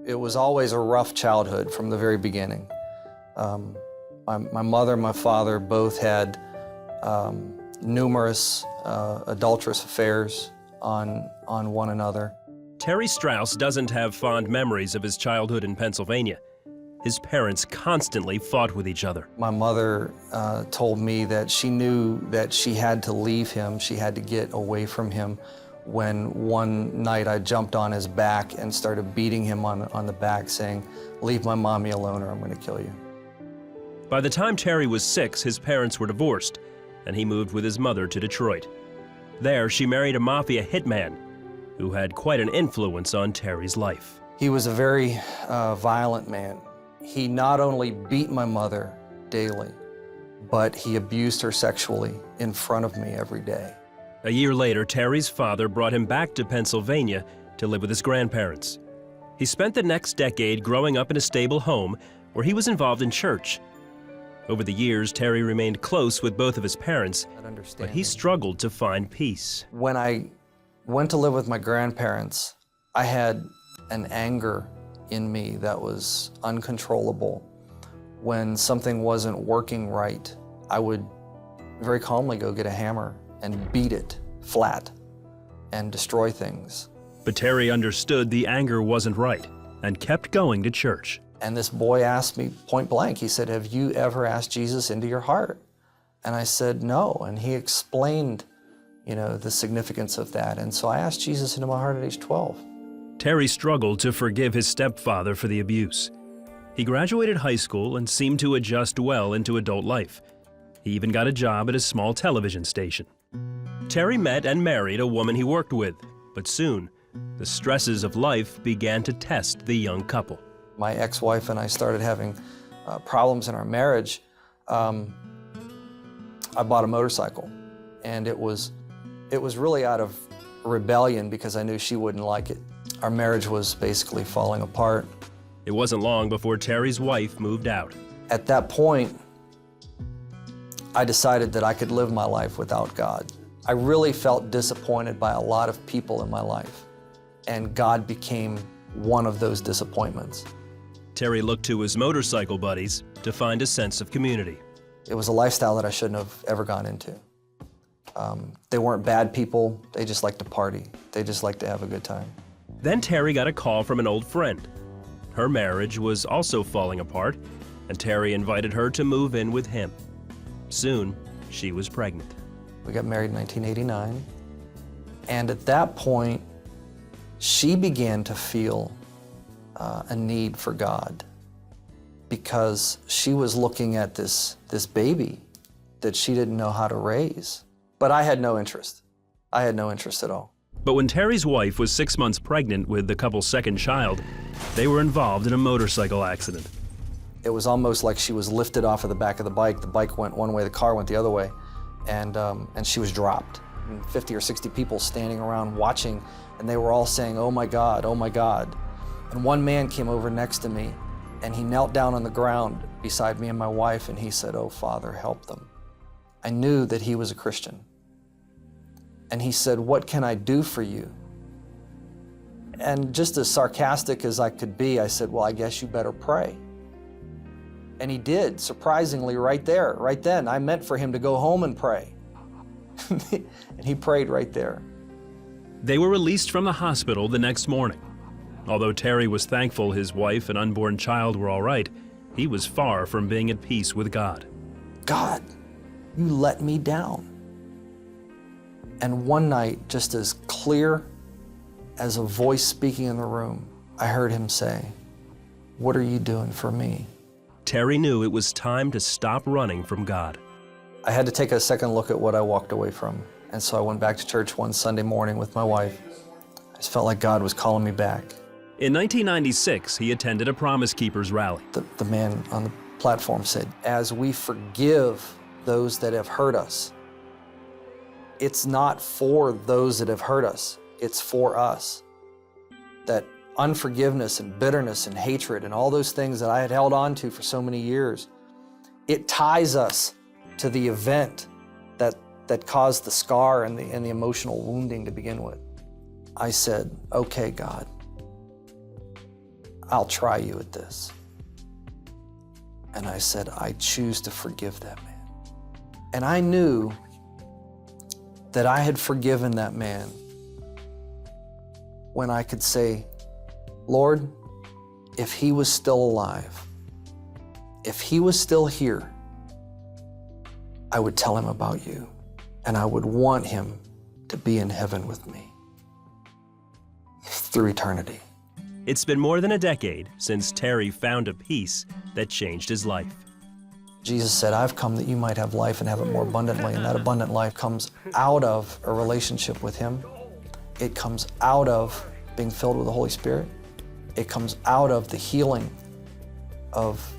It was always a rough childhood from the very beginning. My mother and my father both had numerous adulterous affairs on one another. Terry Strauss doesn't have fond memories of his childhood in Pennsylvania. His parents constantly fought with each other. My mother told me that she knew that she had to leave him, she had to get away from him, when one night I jumped on his back and started beating him on the back, saying, "Leave my mommy alone or I'm going to kill you." By the time Terry was 6, his parents were divorced, and he moved with his mother to Detroit. There, she married a mafia hitman who had quite an influence on Terry's life. He was a very violent man. He not only beat my mother daily, but he abused her sexually in front of me every day. A year later, Terry's father brought him back to Pennsylvania to live with his grandparents. He spent the next decade growing up in a stable home where he was involved in church. Over the years, Terry remained close with both of his parents, but he struggled to find peace. When I went to live with my grandparents, I had an anger in me that was uncontrollable. When something wasn't working right, I would very calmly go get a hammer and beat it flat and destroy things. But Terry understood the anger wasn't right and kept going to church. And this boy asked me point blank, he said, "Have you ever asked Jesus into your heart?" And I said, "No." And he explained, the significance of that. And so I asked Jesus into my heart at age 12. Terry struggled to forgive his stepfather for the abuse. He graduated high school and seemed to adjust well into adult life. He even got a job at a small television station. Terry met and married a woman he worked with, but soon, the stresses of life began to test the young couple. My ex-wife and I started having problems in our marriage. I bought a motorcycle, and it was really out of rebellion because I knew she wouldn't like it. Our marriage was basically falling apart. It wasn't long before Terry's wife moved out. At that point, I decided that I could live my life without God. I really felt disappointed by a lot of people in my life, and God became one of those disappointments. Terry looked to his motorcycle buddies to find a sense of community. It was a lifestyle that I shouldn't have ever gone into. They weren't bad people, they just liked to party. They just liked to have a good time. Then Terry got a call from an old friend. Her marriage was also falling apart, and Terry invited her to move in with him. Soon, she was pregnant. We got married in 1989, and at that point, she began to feel a need for God because she was looking at this baby that she didn't know how to raise. But I had no interest. I had no interest at all. But when Terry's wife was 6 months pregnant with the couple's second child, they were involved in a motorcycle accident. It was almost like she was lifted off of the back of the bike. The bike went one way, the car went the other way, and she was dropped. And 50 or 60 people standing around watching, and they were all saying, "Oh my God, oh my God." And one man came over next to me, and he knelt down on the ground beside me and my wife, and he said, "Oh, Father, help them." I knew that he was a Christian. And he said, "What can I do for you?" And just as sarcastic as I could be, I said, "Well, I guess you better pray." And he did, surprisingly, right there, right then. I meant for him to go home and pray. And he prayed right there. They were released from the hospital the next morning. Although Terry was thankful his wife and unborn child were all right, he was far from being at peace with God. "God, you let me down." And one night, just as clear as a voice speaking in the room, I heard him say, "What are you doing for me?" Terry knew it was time to stop running from God. I had to take a second look at what I walked away from. And so I went back to church one Sunday morning with my wife. I just felt like God was calling me back. In 1996, he attended a Promise Keepers rally. The man on the platform said, "As we forgive those that have hurt us, it's not for those that have hurt us, it's for us." That unforgiveness and bitterness and hatred and all those things that I had held on to for so many years, it ties us to the event that caused the scar and the emotional wounding to begin with. I said, "Okay, God, I'll try you at this. And I said, I choose to forgive that man. And I knew that I had forgiven that man when I could say, Lord, if he was still alive, if he was still here, I would tell him about you, and I would want him to be in heaven with me through eternity. It's been more than a decade since Terry found a peace that changed his life. Jesus said, I've come that you might have life and have it more abundantly, and that abundant life comes out of a relationship with him. It comes out of being filled with the Holy Spirit. It comes out of the healing of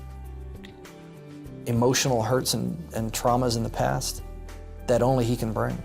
emotional hurts and traumas in the past that only he can bring.